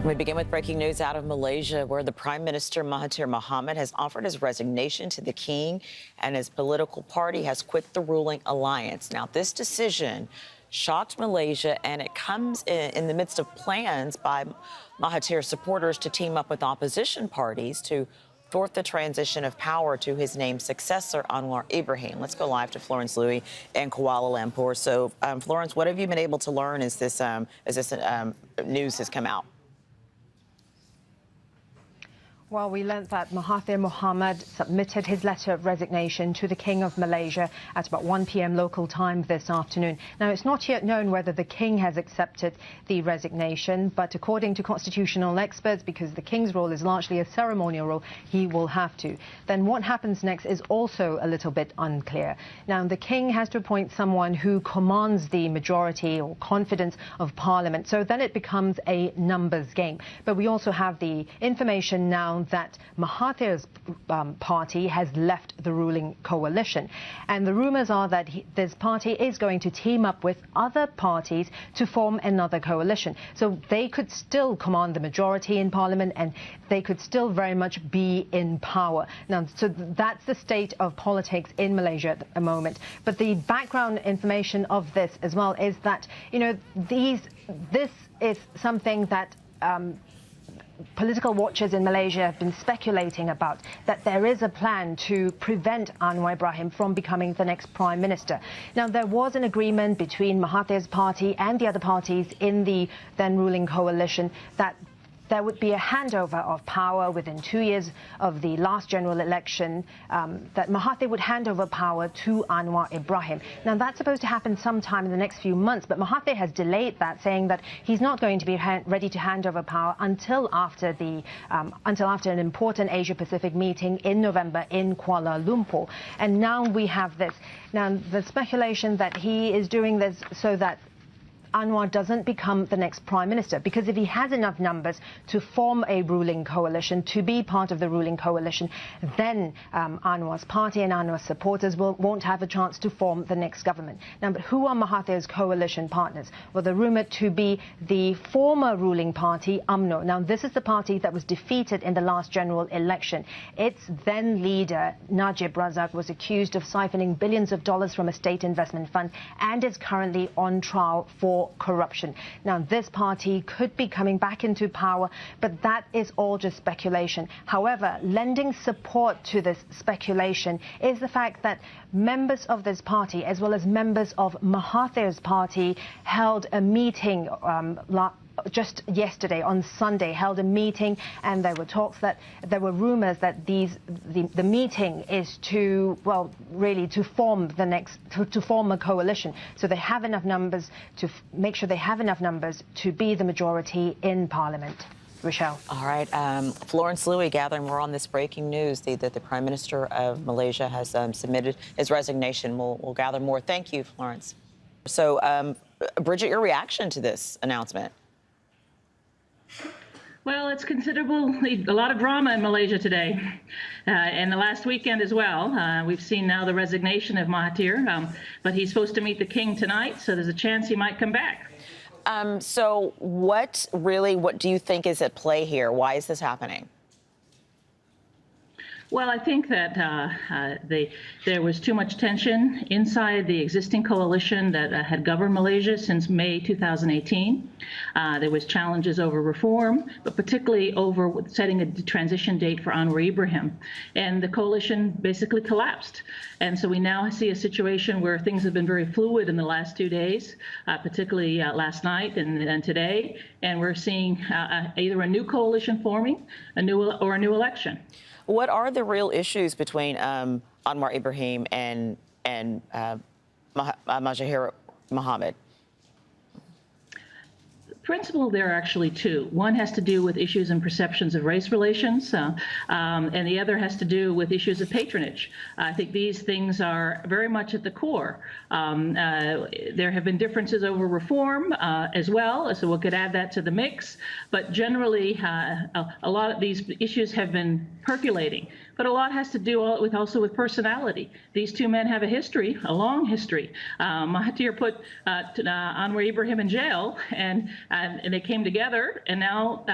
We begin with breaking news out of Malaysia, where the Prime Minister Mahathir Mohamad has offered his resignation to the king, and his political party has quit the ruling alliance. Now, this decision shocked Malaysia, and it comes in the midst of plans by Mahathir supporters to team up with opposition parties to thwart the transition of power to his named successor, Anwar Ibrahim. Let's go live to Florence Louis in Kuala Lumpur. So, Florence, what have you been able to learn as this news has come out? Well, we learnt that Mahathir Mohamad submitted his letter of resignation to the King of Malaysia at about 1 p.m. local time this afternoon. Now, it's not yet known whether the King has accepted the resignation, but according to constitutional experts, because the King's role is largely a ceremonial role, he will have to. Then what happens next is also a little bit unclear. Now, the King has to appoint someone who commands the majority or confidence of Parliament, so then it becomes a numbers game. But we also have the information now that Mahathir's party has left the ruling coalition. And the rumours are that this party is going to team up with other parties to form another coalition. So they could still command the majority in Parliament, and they could still very much be in power. Now, so that's the state of politics in Malaysia at the moment. But the background information of this as well is that, you know, this is something that political watchers in Malaysia have been speculating about, that there is a plan to prevent Anwar Ibrahim from becoming the next Prime Minister. Now, there was an agreement between Mahathir's party and the other parties in the then ruling coalition that there would be a handover of power within 2 years of the last general election, that Mahathir would hand over power to Anwar Ibrahim. Now, that's supposed to happen sometime in the next few months, but Mahathir has delayed that, saying that he's not going to be ready to hand over power until after an important Asia-Pacific meeting in November in Kuala Lumpur. And now we have this. Now, the speculation that he is doing this so that Anwar doesn't become the next Prime Minister, because if he has enough numbers to form a ruling coalition, to be part of the ruling coalition, then Anwar's party and Anwar's supporters won't have a chance to form the next government. Now, but who are Mahathir's coalition partners? Well, they're rumoured to be the former ruling party, UMNO. Now, this is the party that was defeated in the last general election. Its then leader, Najib Razak, was accused of siphoning billions of dollars from a state investment fund and is currently on trial for corruption. Now, this party could be coming back into power, but that is all just speculation. However, lending support to this speculation is the fact that members of this party, as well as members of Mahathir's party, held a meeting just yesterday, on Sunday, held a meeting, and there were talks that there were rumours that the meeting is to, well, really to form to form a coalition. So they have enough numbers to make sure they have enough numbers to be the majority in Parliament. Rochelle. All right. Florence Louis gathering more on this breaking news that the Prime Minister of Malaysia has submitted his resignation. We'll gather more. Thank you, Florence. So, Bridget, your reaction to this announcement? Well, it's a lot of drama in Malaysia today, and the last weekend as well. We've seen now the resignation of Mahathir, but he's supposed to meet the king tonight, so there's a chance he might come back. So what do you think is at play here? Why is this happening? Well, I think that there was too much tension inside the existing coalition that had governed Malaysia since May 2018. There was challenges over reform, but particularly over setting a transition date for Anwar Ibrahim. And the coalition basically collapsed. And so we now see a situation where things have been very fluid in the last 2 days, particularly last night and today. And we're seeing either a new coalition forming, a new election. What are the real issues between Anwar Ibrahim and Mahathir Mohamad? Principle, there are actually two. One has to do with issues and perceptions of race relations, and the other has to do with issues of patronage. I think these things are very much at the core. There have been differences over reform as well, so we could add that to the mix. But generally, a lot of these issues have been percolating. But a lot has to do also with personality. These two men have a history, a long history. Mahathir put Anwar Ibrahim in jail, and and they came together. And now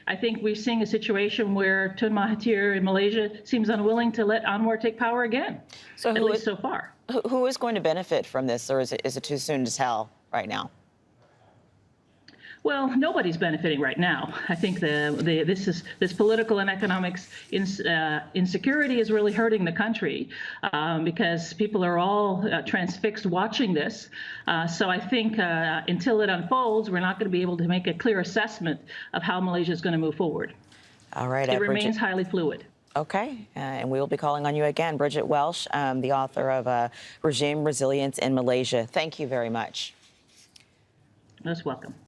I think we're seeing a situation where Tun Mahathir in Malaysia seems unwilling to let Anwar take power again, So at least so far. Who is going to benefit from this, or is it too soon to tell right now? Well, nobody's benefiting right now. I think this political and economic insecurity is really hurting the country because people are all transfixed watching this. So I think until it unfolds, we're not going to be able to make a clear assessment of how Malaysia is going to move forward. All right, it remains highly fluid. Okay, and we will be calling on you again. Bridget Welsh, the author of Regime Resilience in Malaysia. Thank you very much. Most welcome.